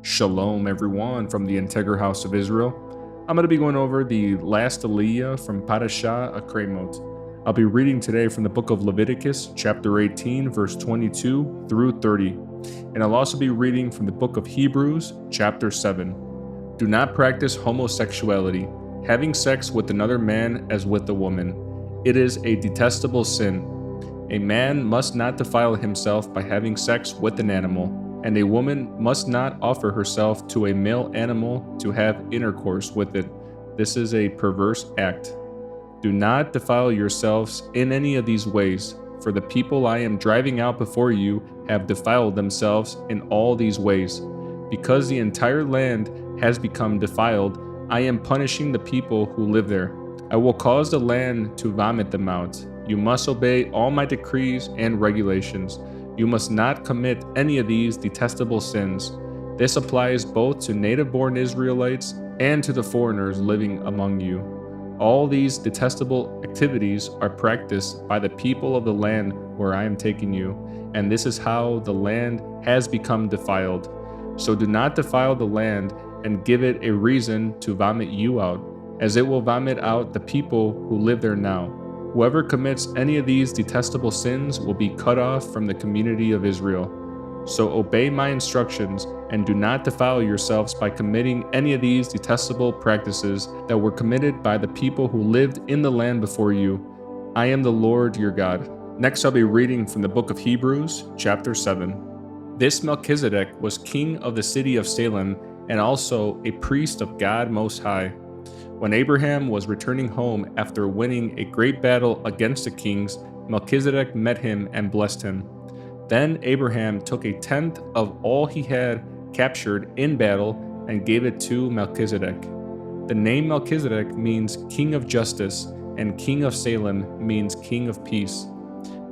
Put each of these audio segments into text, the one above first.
Shalom, everyone, from the Integral House of Israel. I'm going to be going over the last Aliyah from Parashah, Acharei. I'll be reading today from the book of Leviticus, chapter 18, verse 22 through 30. And I'll also be reading from the book of Hebrews, chapter 7. Do not practice homosexuality, having sex with another man as with a woman. It is a detestable sin. A man must not defile himself by having sex with an animal, and a woman must not offer herself to a male animal to have intercourse with it. This is a perverse act. Do not defile yourselves in any of these ways, for the people I am driving out before you have defiled themselves in all these ways. Because the entire land has become defiled, I am punishing the people who live there. I will cause the land to vomit them out. You must obey all my decrees and regulations. You must not commit any of these detestable sins. This applies both to native-born Israelites and to the foreigners living among you. All these detestable activities are practiced by the people of the land where I am taking you, and this is how the land has become defiled. So do not defile the land and give it a reason to vomit you out, as it will vomit out the people who live there now. Whoever commits any of these detestable sins will be cut off from the community of Israel. So obey my instructions and do not defile yourselves by committing any of these detestable practices that were committed by the people who lived in the land before you. I am the Lord your God. Next, I'll be reading from the book of Hebrews, chapter 7. This Melchizedek was king of the city of Salem and also a priest of God Most High. When Abraham was returning home after winning a great battle against the kings, Melchizedek met him and blessed him. Then Abraham took a tenth of all he had captured in battle and gave it to Melchizedek. The name Melchizedek means king of justice, and king of Salem means king of peace.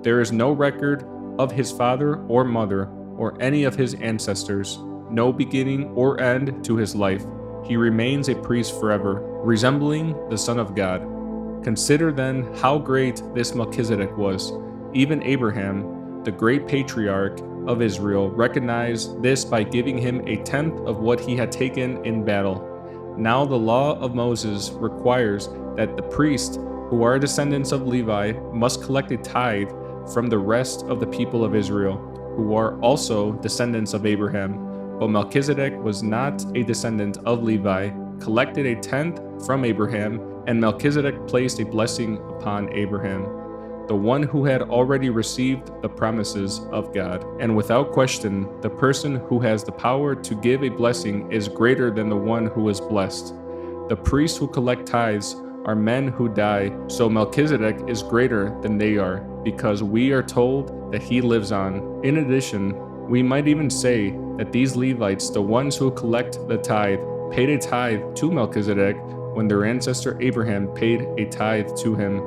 There is no record of his father or mother or any of his ancestors, no beginning or end to his life. He remains a priest forever, resembling the Son of God. Consider then how great this Melchizedek was. Even Abraham, the great patriarch of Israel, recognized this by giving him a tenth of what he had taken in battle. Now the law of Moses requires that the priests, who are descendants of Levi, must collect a tithe from the rest of the people of Israel, who are also descendants of Abraham. But Melchizedek was not a descendant of Levi, collected a tenth from Abraham, and Melchizedek placed a blessing upon Abraham, the one who had already received the promises of God. And without question, the person who has the power to give a blessing is greater than the one who is blessed. The priests who collect tithes are men who die, so Melchizedek is greater than they are, because we are told that he lives on. In addition, we might even say that these Levites, the ones who collect the tithe, paid a tithe to Melchizedek when their ancestor Abraham paid a tithe to him.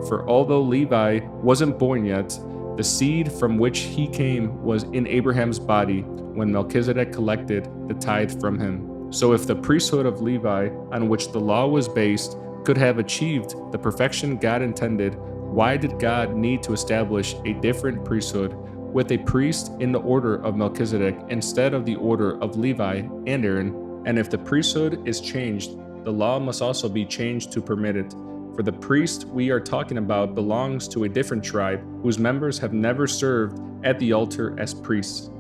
For although Levi wasn't born yet, the seed from which he came was in Abraham's body when Melchizedek collected the tithe from him. So if the priesthood of Levi, on which the law was based, could have achieved the perfection God intended, why did God need to establish a different priesthood with a priest in the order of Melchizedek instead of the order of Levi and Aaron? And if the priesthood is changed, the law must also be changed to permit it. For the priest we are talking about belongs to a different tribe, whose members have never served at the altar as priests.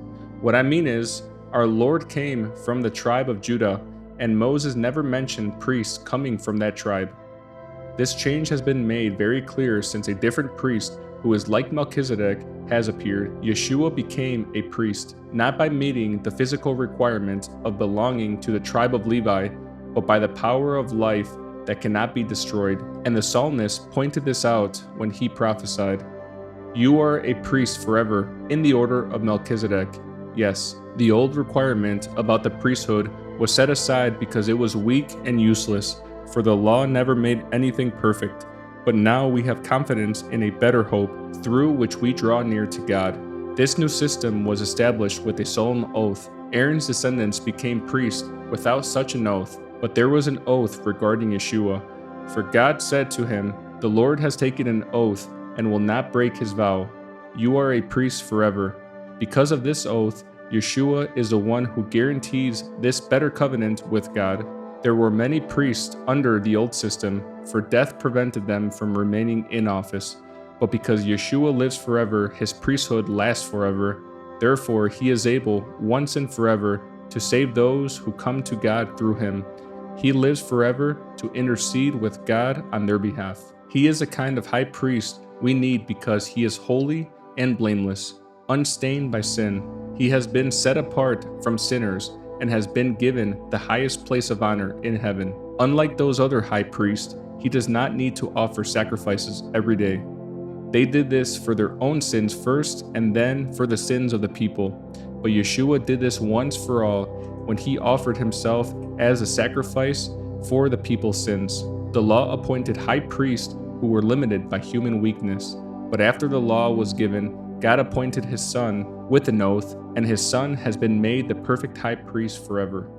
What I mean is, our Lord came from the tribe of Judah, and Moses never mentioned priests coming from that tribe. This change has been made very clear since a different priest, who is like Melchizedek, has appeared. Yeshua became a priest, not by meeting the physical requirement of belonging to the tribe of Levi, but by the power of life that cannot be destroyed. And the psalmist pointed this out when he prophesied, "You are a priest forever in the order of Melchizedek." Yes, the old requirement about the priesthood was set aside because it was weak and useless, for the law never made anything perfect. But now we have confidence in a better hope, through which we draw near to God. This new system was established with a solemn oath. Aaron's descendants became priests without such an oath, but there was an oath regarding Yeshua. For God said to him, "The Lord has taken an oath and will not break his vow. You are a priest forever." Because of this oath, Yeshua is the one who guarantees this better covenant with God. There were many priests under the old system, for death prevented them from remaining in office. But because Yeshua lives forever, his priesthood lasts forever. Therefore, he is able, once and forever, to save those who come to God through him. He lives forever to intercede with God on their behalf. He is a kind of high priest we need because he is holy and blameless, unstained by sin. He has been set apart from sinners and has been given the highest place of honor in heaven. Unlike those other high priests, he does not need to offer sacrifices every day. They did this for their own sins first and then for the sins of the people. But Yeshua did this once for all when he offered himself as a sacrifice for the people's sins. The law appointed high priests who were limited by human weakness. But after the law was given, God appointed his Son with an oath, and his Son has been made the perfect high priest forever.